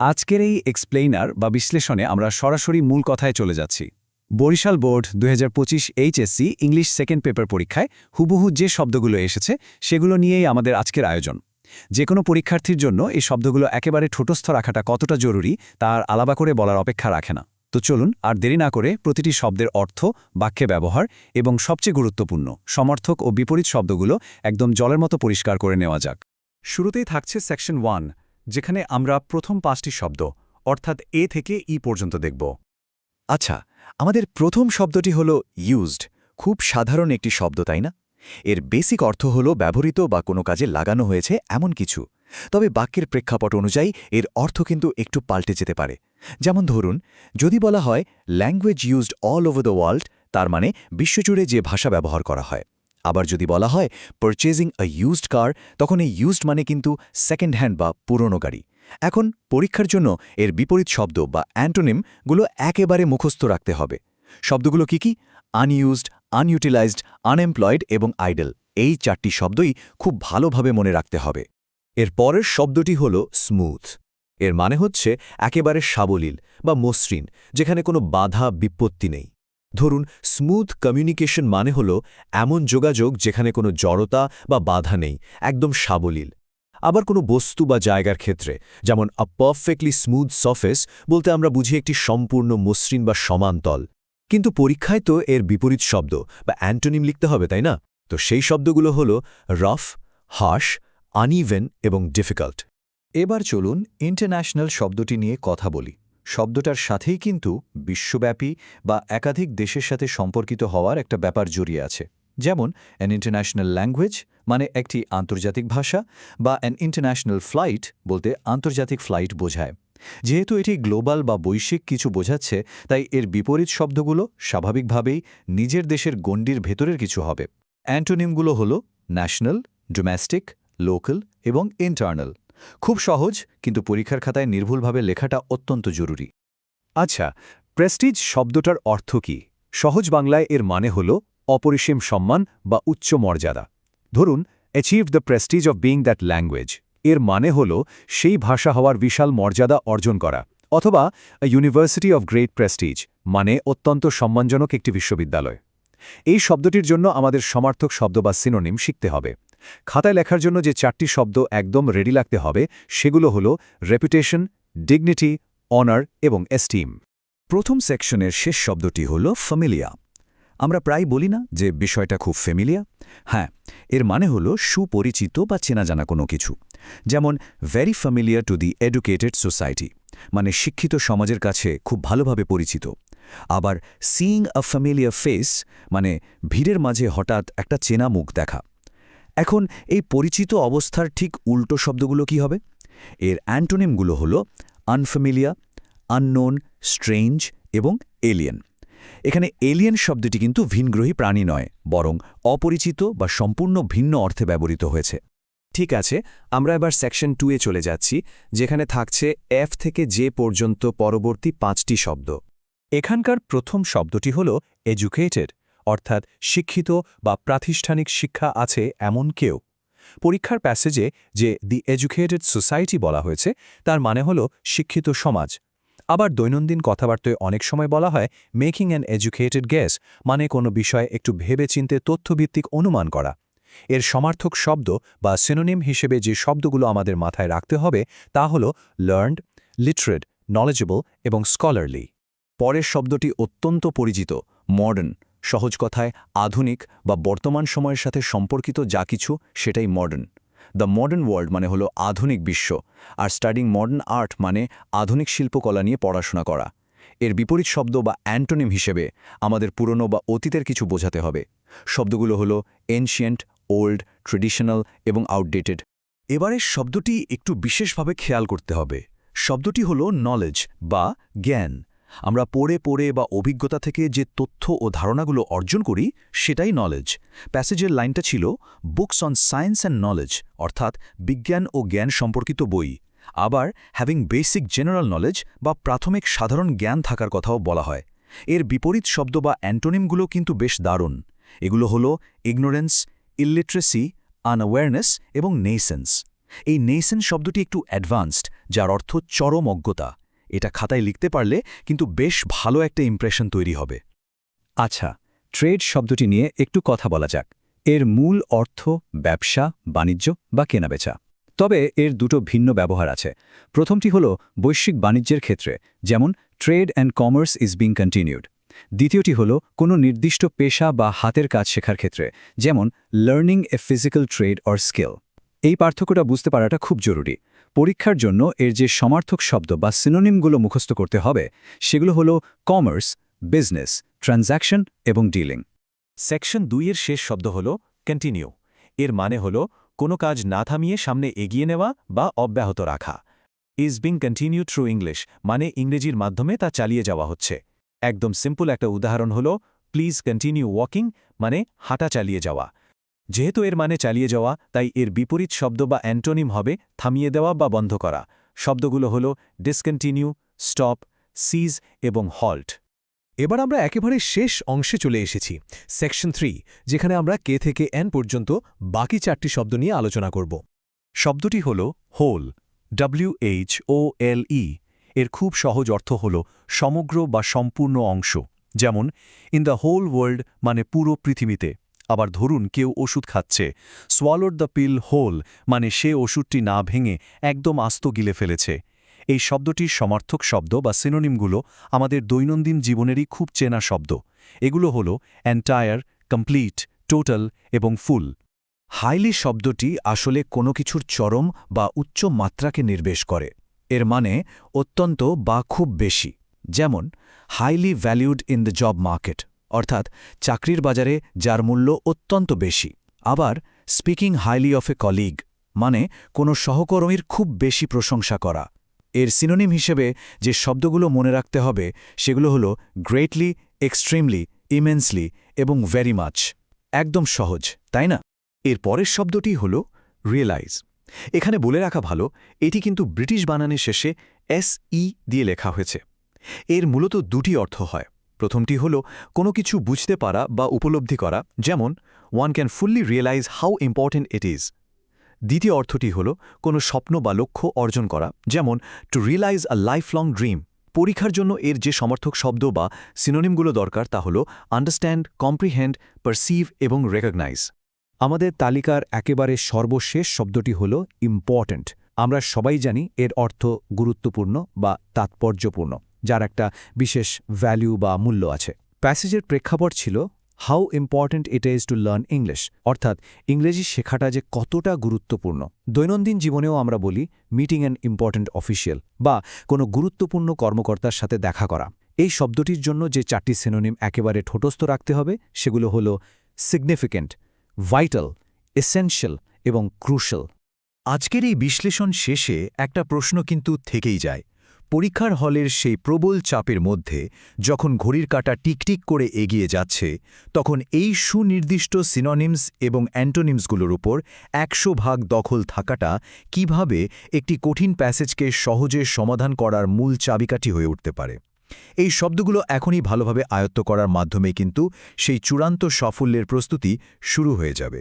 আজকের এই এক্সপ্লেইনার বা বিশ্লেষণে আমরা সরাসরি মূল কথায় চলে যাচ্ছি। Barishal board 2025 HSC English second paper পরীক্ষায় হুবহু যে শব্দগুলো এসেছে সেগুলো নিয়েই আমাদের আজকের আয়োজন। যে কোনো পরীক্ষার্থীর জন্য এই শব্দগুলো একেবারে ঠোঁটস্থ রাখাটা কতটা জরুরি তার আলাদা করে বলার অপেক্ষা রাখে না। তো চলুন আর দেরি না করে প্রতিটি শব্দের অর্থ, বাক্যে ব্যবহার এবং সবচেয়ে গুরুত্বপূর্ণ সমর্থক ও বিপরীত শব্দগুলো একদম জলের মতো পরিষ্কার করে নেওয়া যাক। শুরুতেই থাকছে সেকশন 1, যেখানে আমরা প্রথম 5টি শব্দ অর্থাৎ এ থেকে ই পর্যন্ত দেখব। আচ্ছা, আমাদের প্রথম শব্দটি হল ইউজড। খুব সাধারণ একটি শব্দ, তাই না? এর বেসিক অর্থ হল ব্যবহৃত বা কোনো কাজে লাগানো হয়েছে এমন কিছু। তবে বাক্যের প্রেক্ষাপট অনুযায়ী এর অর্থ কিন্তু একটু পাল্টে যেতে পারে। যেমন ধরুন, যদি বলা হয় language used all over the world, তার মানে বিশ্বজুড়ে যে ভাষা ব্যবহার করা হয়। আবার যদি বলা হয় পারচেজিং আ ইউজড কার, তখন এই ইউজড মানে কিন্তু সেকেন্ড হ্যান্ড বা পুরনো গাড়ি। এখন পরীক্ষার জন্য এর বিপরীত শব্দ বা অ্যান্টোনিমগুলো একেবারে মুখস্থ রাখতে হবে। শব্দগুলো কি? আনইউজড, আনইউটিলাইজড, আনএমপ্লয়েড এবং আইডল। এই 4টি শব্দই খুব ভালোভাবে মনে রাখতে হবে। এর পরের শব্দটি হল স্মুথ। এর মানে হচ্ছে একেবারে সাবলীল বা মসৃণ, যেখানে কোনো বাধা বিপত্তি নেই। ধরুন, স্মুথ কমিউনিকেশন মানে হল এমন যোগাযোগ যেখানে কোনো জড়তা বা বাধা নেই, একদম সাবলীল। আবার কোনো বস্তু বা জায়গার ক্ষেত্রে, যেমন আ পারফেক্টলি স্মুথ সারফেস বলতে আমরা বুঝি একটি সম্পূর্ণ মসৃণ বা সমান তল। কিন্তু পরীক্ষায় তো এর বিপরীত শব্দ বা অ্যান্টোনিম লিখতে হবে, তাই না? তো সেই শব্দগুলো হল রাফ, হার্শ, আনইভেন এবং ডিফিকাল্ট। এবার চলুন ইন্টারন্যাশনাল শব্দটি নিয়ে কথা বলি। শব্দটার সাথেই কিন্তু বিশ্বব্যাপী বা একাধিক দেশের সাথে সম্পর্কিত হওয়ার একটা ব্যাপার জড়িয়ে আছে। যেমন অ্যান ইন্টারন্যাশনাল ল্যাঙ্গুয়েজ মানে একটি আন্তর্জাতিক ভাষা, বা অ্যান ইন্টারন্যাশনাল ফ্লাইট বলতে আন্তর্জাতিক ফ্লাইট বোঝায়। যেহেতু এটি গ্লোবাল বা বৈশ্বিক কিছু বোঝাচ্ছে, তাই এর বিপরীত শব্দগুলো স্বাভাবিকভাবেই নিজের দেশের গণ্ডির ভেতরের কিছু হবে। অ্যান্টোনিমগুলো হল ন্যাশনাল, ডোমেস্টিক, লোকাল এবং ইন্টারনাল। খুব সহজ, কিন্তু পরীক্ষার খাতায় নির্ভুলভাবে লেখাটা অত্যন্ত জরুরি। আচ্ছা, প্রেস্টিজ শব্দটার অর্থ কি? সহজ বাংলায় এর মানে হল অপরিসীম সম্মান বা উচ্চ মর্যাদা। ধরুন, achieve the Prestige of being that language. এর মানে হল সেই ভাষা হওয়ার বিশাল মর্যাদা অর্জন করা। অথবা ইউনিভার্সিটি অফ গ্রেট প্রেস্টিজ মানে অত্যন্ত সম্মানজনক একটি বিশ্ববিদ্যালয়। এই শব্দটির জন্য আমাদের সমার্থক শব্দ বা সিনোনিম শিখতে হবে। খাতায় লেখার জন্য যে 4টি শব্দ একদম রেডি রাখতে হবে সেগুলো হল রেপুটেশন, ডিগনিটি, অনার এবং এস্টিম। প্রথম সেকশনের শেষ শব্দটি হল ফ্যামিলিয়া। আমরা প্রায় বলি না যে বিষয়টা খুব ফ্যামিলিয়া? হ্যাঁ, এর মানে হল সুপরিচিত বা চেনা জানা কোনো কিছু। যেমন very familiar to the educated society মানে শিক্ষিত সমাজের কাছে খুব ভালোভাবে পরিচিত। আবার সিইং আ ফ্যামিলিয়ার ফেস মানে ভিড়ের মাঝে হঠাৎ একটা চেনা মুখ দেখা। এখন এই পরিচিত অবস্থার ঠিক উল্টো শব্দগুলো কি হবে? এর অ্যান্টোনিমগুলো হল আনফ্যামিলিয়া, আননোন, স্ট্রেঞ্জ এবং এলিয়েন। এখানে এলিয়েন শব্দটি কিন্তু ভিনগ্রহী প্রাণী নয়, বরং অপরিচিত বা সম্পূর্ণ ভিন্ন অর্থে ব্যবহৃত হয়েছে। ঠিক আছে, আমরা এবার সেকশন 2-এ চলে যাচ্ছি, যেখানে থাকছে এফ থেকে জে পর্যন্ত পরবর্তী 5টি শব্দ। এখানকার প্রথম শব্দটি হল এডুকেটেড, অর্থাৎ শিক্ষিত বা প্রাতিষ্ঠানিক শিক্ষা আছে এমন কেউ। পরীক্ষার প্যাসেজে যে দি এডুকেটেড সোসাইটি বলা হয়েছে, তার মানে হল শিক্ষিত সমাজ। আবার দৈনন্দিন কথাবার্তায় অনেক সময় বলা হয় মেকিং অ্যান এডুকেটেড গেস মানে কোনো বিষয়ে একটু ভেবেচিন্তে তথ্যভিত্তিক অনুমান করা। এর সমার্থক শব্দ বা সিনোনিম হিসেবে যে শব্দগুলো আমাদের মাথায় রাখতে হবে তা হল লার্নড, লিটারেট, নলেজেবল এবং স্কলারলি। পরের শব্দটি অত্যন্ত পরিচিত, মডার্ন। সহজ কথায় আধুনিক বা বর্তমান সময়ের সাথে সম্পর্কিত যা কিছু সেটাই মডার্ন। দ্য মডার্ন ওয়ার্ল্ড মানে হলো আধুনিক বিশ্ব, আর স্টাডিং মডার্ন আর্ট মানে আধুনিক শিল্পকলা নিয়ে পড়াশোনা করা। এর বিপরীত শব্দ বা অ্যান্টোনিম হিসেবে আমাদের পুরনো বা অতীতের কিছু বোঝাতে হবে। শব্দগুলো হলো এনশিয়েন্ট, ওল্ড, ট্রেডিশনাল এবং আউটডেটেড। এবারের শব্দটি একটু বিশেষভাবে খেয়াল করতে হবে। শব্দটি হল নলেজ বা জ্ঞান। আমরা পড়ে পড়ে বা অভিজ্ঞতা থেকে যে তথ্য ও ধারণাগুলো অর্জন করি সেটাই নলেজ। প্যাসেজের লাইনটা ছিল books on science and knowledge, অর্থাৎ বিজ্ঞান ও জ্ঞান সম্পর্কিত বই। আবার হ্যাভিং বেসিক জেনারেল নলেজ বা প্রাথমিক সাধারণ জ্ঞান থাকার কথাও বলা হয়। এর বিপরীত শব্দ বা অ্যান্টোনিমগুলো কিন্তু বেশ দারুণ। এগুলো হলো ইগনোরেন্স, ইলিটারেসি, আনঅ্যাওয়ারনেস এবং নেইসেন্স। এই নেসেন্ট শব্দটি একটু অ্যাডভান্সড, যার অর্থ চরম অজ্ঞতা। এটা খাতায় লিখতে পারলে কিন্তু বেশ ভালো একটা ইমপ্রেশন তৈরি হবে। আচ্ছা, ট্রেড শব্দটি নিয়ে একটু কথা বলা যাক। এর মূল অর্থ ব্যবসা, বাণিজ্য বা কেনাবেচা। তবে এর দুটো ভিন্ন ব্যবহার আছে। প্রথমটি হল বৈশ্বিক বাণিজ্যের ক্ষেত্রে, যেমন trade and commerce is being continued. দ্বিতীয়টি হল কোনো নির্দিষ্ট পেশা বা হাতের কাজ শেখার ক্ষেত্রে, যেমন learning a physical trade or skill. এই পার্থক্যটা বুঝতে পারাটা খুব জরুরি। পরীক্ষার জন্য এর যে সমার্থক শব্দ বা সিনোনিমগুলো মুখস্থ করতে হবে, সেগুলো হল কমার্স, বিজনেস, ট্রানজ্যাকশন এবং ডিলিং। সেকশন 2 এর শেষ শব্দ হল কন্টিনিউ। এর মানে হল কোনো কাজ না থামিয়ে সামনে এগিয়ে নেওয়া বা অব্যাহত রাখা। Is being continue through English মানে ইংরেজির মাধ্যমে তা চালিয়ে যাওয়া হচ্ছে। একদম সিম্পল একটা উদাহরণ হল প্লিজ কন্টিনিউ ওয়াকিং মানে হাঁটা চালিয়ে যাওয়া। যেহেতু এর মানে চালিয়ে যাওয়া, তাই এর বিপরীত শব্দ বা অ্যান্টোনিম হবে থামিয়ে দেওয়া বা বন্ধ করা। শব্দগুলো হল ডিসকন্টিনিউ, স্টপ, সিজ এবং হল্ট। এবার আমরা একেবারে শেষ অংশে চলে এসেছি, সেকশন 3, যেখানে আমরা কে থেকে এন পর্যন্ত বাকি 4টি শব্দ নিয়ে আলোচনা করব। শব্দটি হল হোল, WHOLE। এর খুব সহজ অর্থ হল সমগ্র বা সম্পূর্ণ অংশ। যেমন ইন দ্য হোল ওয়ার্ল্ড মানে পুরো পৃথিবীতে। আবার ধরুন কেউ ওষুধ খাচ্ছে, সোয়ালোড দ্য পিল হোল মানে সে ওষুধটি না ভেঙে একদম আস্ত গিলে ফেলেছে। এই শব্দটির সমার্থক শব্দ বা সিনোনিমগুলো আমাদের দৈনন্দিন জীবনেরই খুব চেনা শব্দ। এগুলো হল এন্টায়ার, কমপ্লিট, টোটাল এবং ফুল। হাইলি শব্দটি আসলে কোনো কিছুর চরম বা উচ্চ মাত্রাকে নির্দেশ করে। এর মানে অত্যন্ত বা খুব বেশি। যেমন highly valued in the job market, অর্থাৎ চাকরির বাজারে যার মূল্য অত্যন্ত বেশি। আবার speaking highly of A colleague মানে কোনো সহকর্মীর খুব বেশি প্রশংসা করা। এর সিনোনিম হিসেবে যে শব্দগুলো মনে রাখতে হবে সেগুলো হলো গ্রেটলি, এক্সট্রিমলি, ইমেন্সলি এবং ভেরি মাচ। একদম সহজ, তাই না? এর পরের শব্দটি হল রিয়েলাইজ। এখানে বলে রাখা ভালো, এটি কিন্তু ব্রিটিশ বানানের শেষে SE দিয়ে লেখা হয়েছে। এর মূলত দুটি অর্থ হয়। প্রথমটি হল কোনো কিছু বুঝতে পারা বা উপলব্ধি করা, যেমন one can fully realise how important it is. দ্বিতীয় অর্থটি হল কোনো স্বপ্ন বা লক্ষ্য অর্জন করা, যেমন to realise a life long dream. পরীক্ষার জন্য এর যে সমার্থক শব্দ বা সিনোনিমগুলো দরকার তা হল আন্ডারস্ট্যান্ড, কম্প্রিহেন্ড, পারসিভ এবং রেকগনাইজ। আমাদের তালিকার একেবারে সর্বশেষ শব্দটি হল ইম্পর্ট্যান্ট। আমরা সবাই জানি এর অর্থ গুরুত্বপূর্ণ বা তাৎপর্যপূর্ণ, যার একটা বিশেষ ভ্যালু বা মূল্য আছে। প্যাসেজের প্রেক্ষাপট ছিল how important it is to learn English, অর্থাৎ ইংরেজি শেখাটা যে কতটা গুরুত্বপূর্ণ। দৈনন্দিন জীবনেও আমরা বলি মিটিং অ্যান ইম্পর্ট্যান্ট অফিসিয়াল বা কোনো গুরুত্বপূর্ণ কর্মকর্তার সাথে দেখা করা। এই শব্দটির জন্য যে 4টি সিনোনিম একেবারে ঠোঁটস্থ রাখতে হবে সেগুলো হল সিগনিফিক্যান্ট, ভাইটাল, এসেনশিয়াল এবং ক্রুশাল। আজকের এই বিশ্লেষণ শেষে একটা প্রশ্ন কিন্তু থেকেই যায়। পরীক্ষার হলের সেই প্রবল চাপের মধ্যে যখন ঘড়ির কাঁটা টিকটিক করে এগিয়ে যাচ্ছে, তখন এই সুনির্দিষ্ট সিনোনিমস এবং অ্যান্টোনিমসগুলোর উপর 100% দখল থাকাটা কিভাবে একটি কঠিন প্যাসেজকে সহজে সমাধান করার মূল চাবিকাঠি হয়ে উঠতে পারে। এই শব্দগুলো এখনই ভালোভাবে আয়ত্ত করার মাধ্যমে কিন্তু সেই চূড়ান্ত সাফল্যের প্রস্তুতি শুরু হয়ে যাবে।